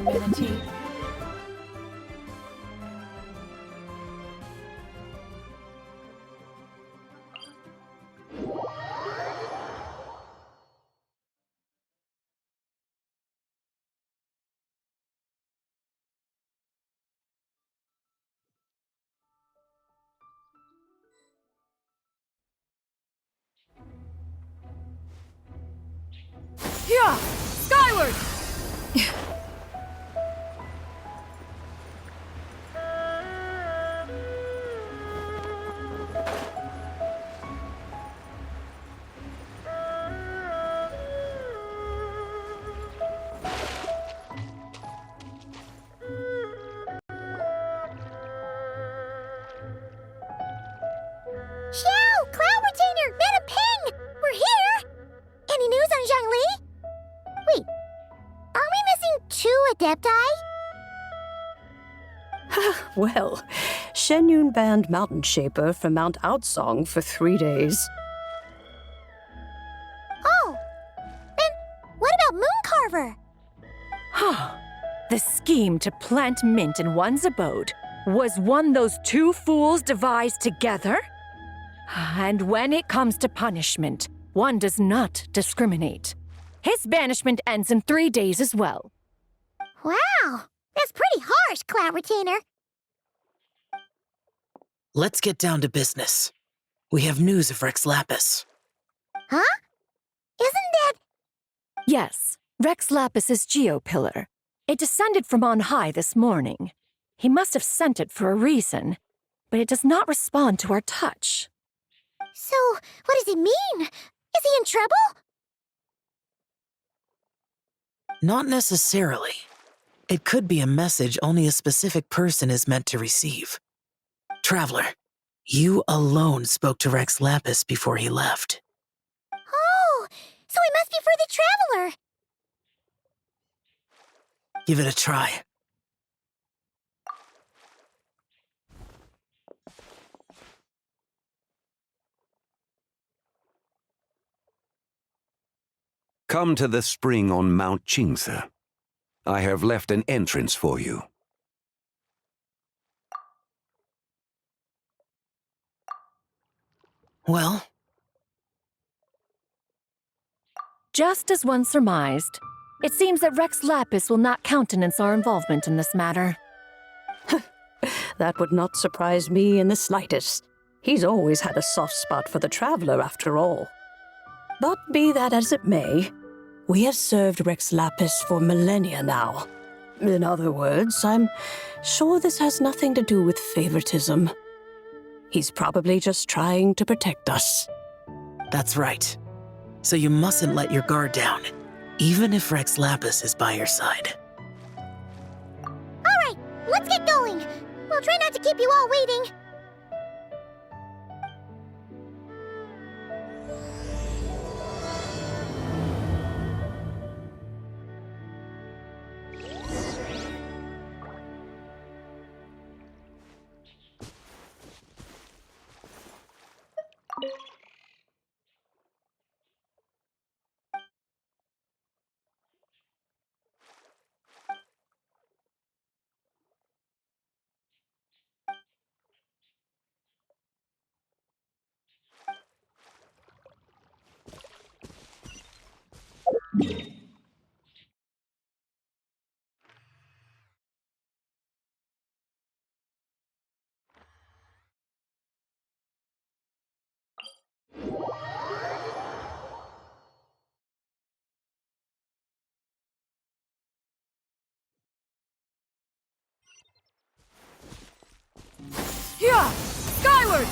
humanity. Yeah! Skyward! Xiao! Cloud Retainer! Meta Ping! We're here! Any news on Zhongli? Wait, are we missing 2 Adepti? Well, Shenyun banned Mountain Shaper from Mount Outsong for 3 days. Oh, then what about Mooncarver? The scheme to plant mint in one's abode was one those 2 fools devised together? And when it comes to punishment, one does not discriminate. His banishment ends in 3 days as well. Wow, that's pretty harsh, Cloud Retainer. Let's get down to business. We have news of Rex Lapis. Huh? Isn't that... Yes, Rex Lapis's geopillar. It descended from on high this morning. He must have sent it for a reason, but it does not respond to our touch. So, what does it mean? Is he in trouble? Not necessarily. It could be a message only a specific person is meant to receive. Traveler, you alone spoke to Rex Lapis before he left. Oh, so he must be for the Traveler. Give it a try. Come to the spring on Mount Qingse. I have left an entrance for you. Well, Just as one surmised, it seems that Rex Lapis will not countenance our involvement in this matter. That would not surprise me in the slightest. He's always had a soft spot for the Traveler, after all. But be that as it may, we have served Rex Lapis for millennia now. In other words, I'm sure this has nothing to do with favoritism. He's probably just trying to protect us. that's right. So you mustn't let your guard down, even if Rex Lapis is by your side. All right, let's get going. We'll try not to keep you all waiting. Yeah! Skyward!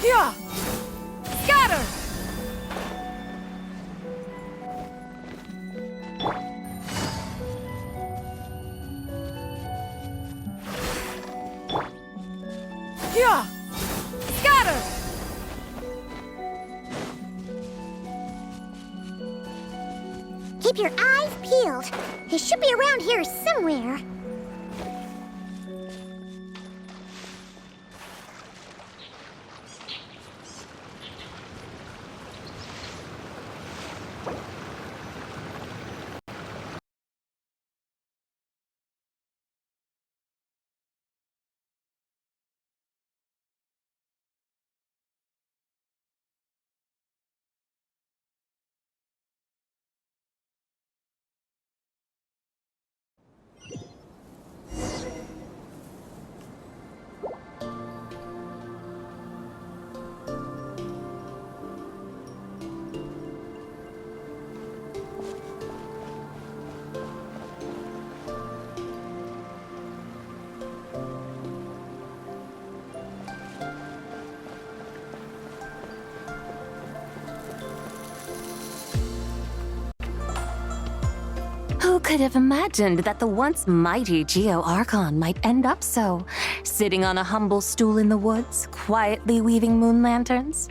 Yeah! Scatter! Yeah! Scatter! Keep your eyes peeled. He should be around here somewhere. could have imagined that the once mighty Geo Archon might end up so, sitting on a humble stool in the woods, quietly weaving moon lanterns?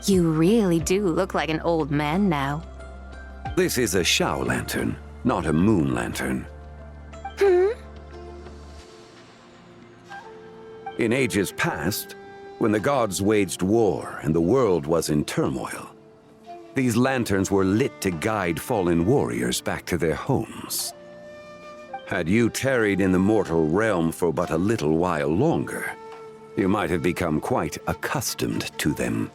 You really do look like an old man now. This is a Shao lantern, not a moon lantern. In ages past, when the gods waged war and the world was in turmoil, these lanterns were lit to guide fallen warriors back to their homes. Had you tarried in the mortal realm for but a little while longer, you might have become quite accustomed to them.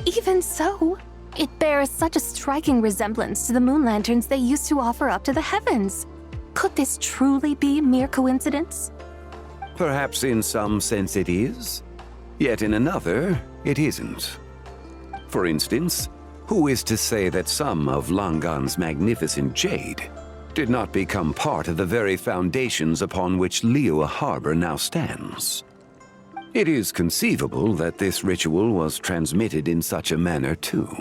Even so, it bears such a striking resemblance to the moon lanterns they used to offer up to the heavens. Could this truly be mere coincidence? Perhaps in some sense it is, yet in another, it isn't. For instance, who is to say that some of Langan's magnificent jade did not become part of the very foundations upon which Liyue Harbor now stands? It is conceivable that this ritual was transmitted in such a manner too.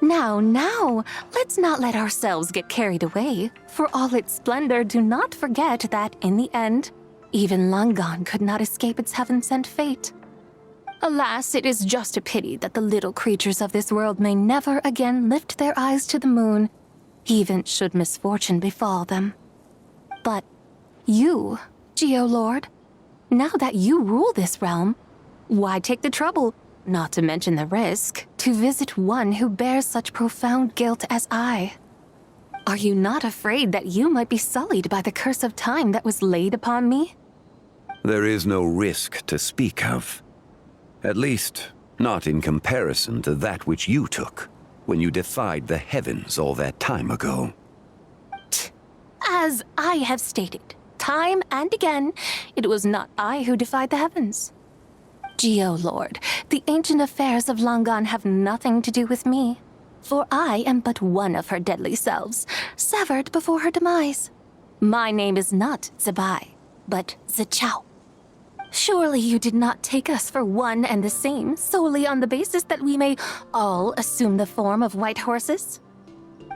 Now, let's not let ourselves get carried away. For all its splendor, do not forget that, in the end, even Langan could not escape its heaven-sent fate. Alas, it is just a pity that the little creatures of this world may never again lift their eyes to the moon, even should misfortune befall them. But you, Geolord, now that you rule this realm, why take the trouble, not to mention the risk, to visit one who bears such profound guilt as I? Are you not afraid that you might be sullied by the curse of time that was laid upon me? There is no risk to speak of. At least, not in comparison to that which you took when you defied the heavens all that time ago. As I have stated, time and again, it was not I who defied the heavens. Geolord, the ancient affairs of Langan have nothing to do with me, for I am but one of her deadly selves, severed before her demise. My name is not Zebai, but Zichao. Surely you did not take us for one and the same solely on the basis that we may all assume the form of white horses?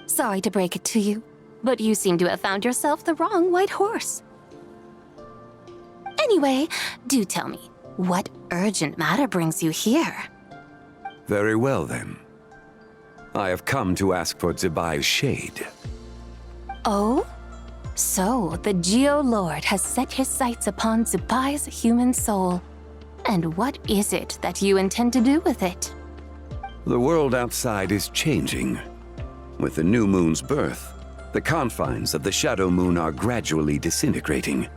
Sorry to break it to you, but you seem to have found yourself the wrong white horse. Anyway, do tell me, what urgent matter brings you here? Very well then. I have come to ask for Zebai's shade. Oh? So, the Geolord has set his sights upon Zebai's human soul. And what is it that you intend to do with it? The world outside is changing. With the new moon's birth, the confines of the shadow moon are gradually disintegrating.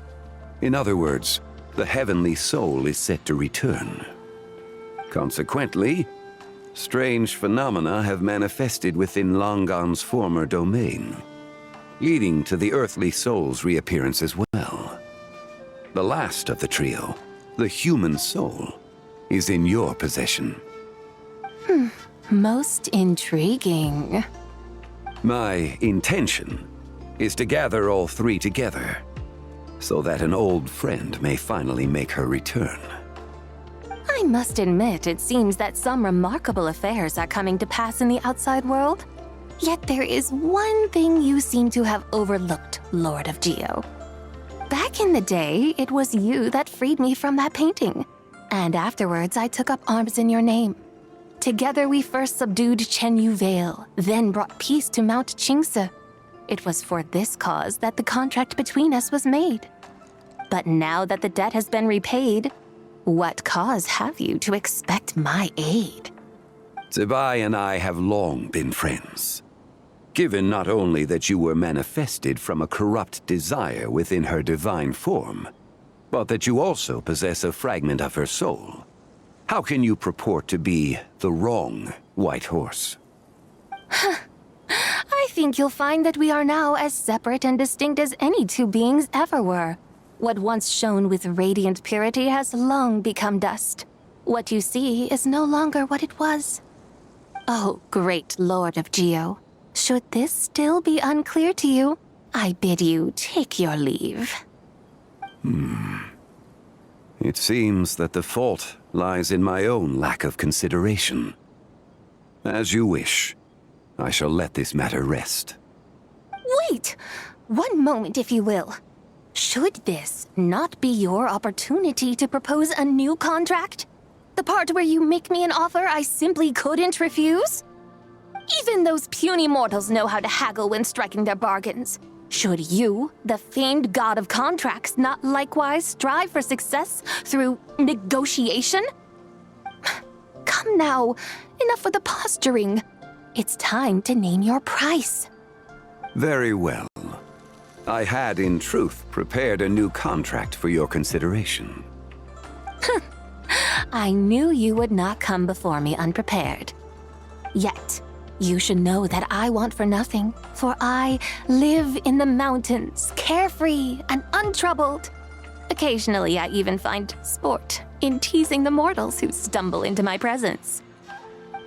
In other words, the heavenly soul is set to return. Consequently, strange phenomena have manifested within Langan's former domain, leading to the earthly soul's reappearance as well. The last of the trio, the human soul, is in your possession. Most intriguing. My intention is to gather all three together, so that an old friend may finally make her return. I must admit, it seems that some remarkable affairs are coming to pass in the outside world. Yet there is one thing you seem to have overlooked, Lord of Geo. Back in the day, it was you that freed me from that painting. And afterwards, I took up arms in your name. Together we first subdued Chenyu Vale, then brought peace to Mount Qingse. It was for this cause that the contract between us was made. But now that the debt has been repaid, what cause have you to expect my aid? Zebai and I have long been friends. Given not only that you were manifested from a corrupt desire within her divine form, but that you also possess a fragment of her soul, how can you purport to be the wrong white horse? I think you'll find that we are now as separate and distinct as any two beings ever were. What once shone with radiant purity has long become dust. What you see is no longer what it was. Oh, great Lord of Geo, should this still be unclear to you, I bid you take your leave. It seems that the fault lies in my own lack of consideration. As you wish. I shall let this matter rest. wait! One moment, if you will. Should this not be your opportunity to propose a new contract? The part where you make me an offer I simply couldn't refuse? Even those puny mortals know how to haggle when striking their bargains. Should you, the famed god of contracts, not likewise strive for success through negotiation? Come now, enough with the posturing. It's time to name your price. Very well. I had, in truth, prepared a new contract for your consideration. I knew you would not come before me unprepared. Yet, you should know that I want for nothing, for I live in the mountains, carefree and untroubled. Occasionally, I even find sport in teasing the mortals who stumble into my presence.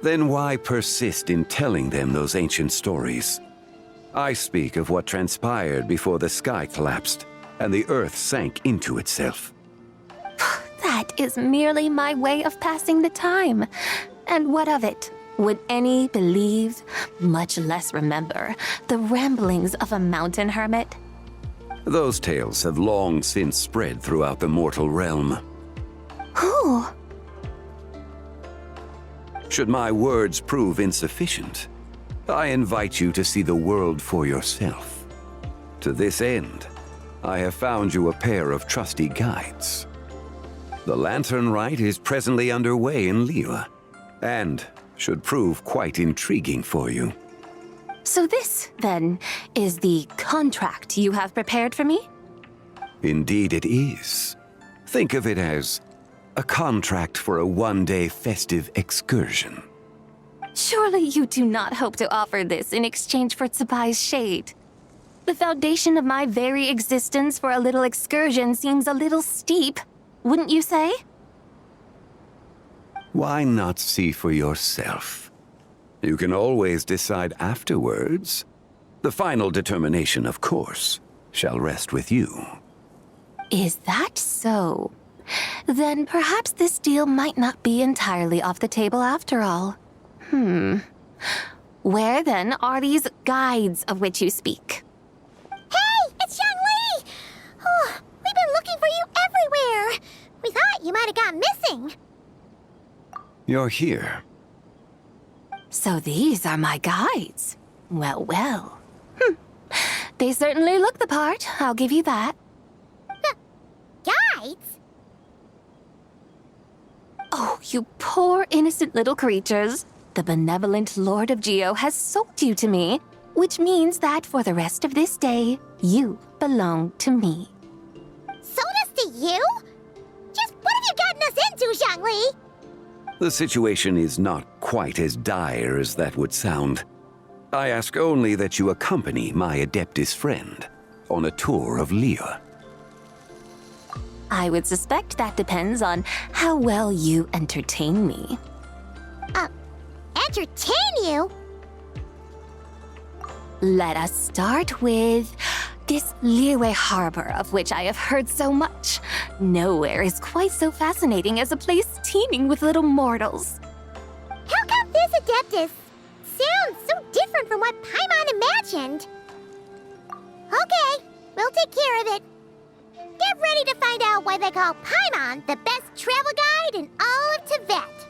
Then why persist in telling them those ancient stories? I speak of what transpired before the sky collapsed and the earth sank into itself. That is merely my way of passing the time. And what of it? Would any believe, much less remember, the ramblings of a mountain hermit? Those tales have long since spread throughout the mortal realm. Who? Should my words prove insufficient, I invite you to see the world for yourself. To this end, I have found you a pair of trusty guides. The lantern rite is presently underway in Liyue, and should prove quite intriguing for you. So this, then, is the contract you have prepared for me? Indeed it is. Think of it as a contract for a one-day festive excursion. Surely you do not hope to offer this in exchange for Tsubai's shade. The foundation of my very existence for a little excursion seems a little steep, wouldn't you say? Why not see for yourself? You can always decide afterwards. The final determination, of course, shall rest with you. Is that so? Then perhaps this deal might not be entirely off the table after all. Where then are these guides of which you speak? Hey, it's Xiangli! Oh, we've been looking for you everywhere. We thought you might have gone missing. You're here. So these are my guides. Well, well. They certainly look the part, I'll give you that. Guides? Oh, you poor innocent little creatures. The benevolent Lord of Geo has sold you to me, which means that for the rest of this day, you belong to me. Sold us to you? Just what have you gotten us into, Xiangli? The situation is not quite as dire as that would sound. I ask only that you accompany my Adeptus friend on a tour of Liyue. I would suspect that depends on how well you entertain me. Entertain you? Let us start with this Liyue harbor of which I have heard so much. Nowhere is quite so fascinating as a place teeming with little mortals. How come this Adeptus sounds so different from what Paimon imagined? Okay, we'll take care of it. Get ready to find out why they call Paimon the best travel guide in all of Tibet.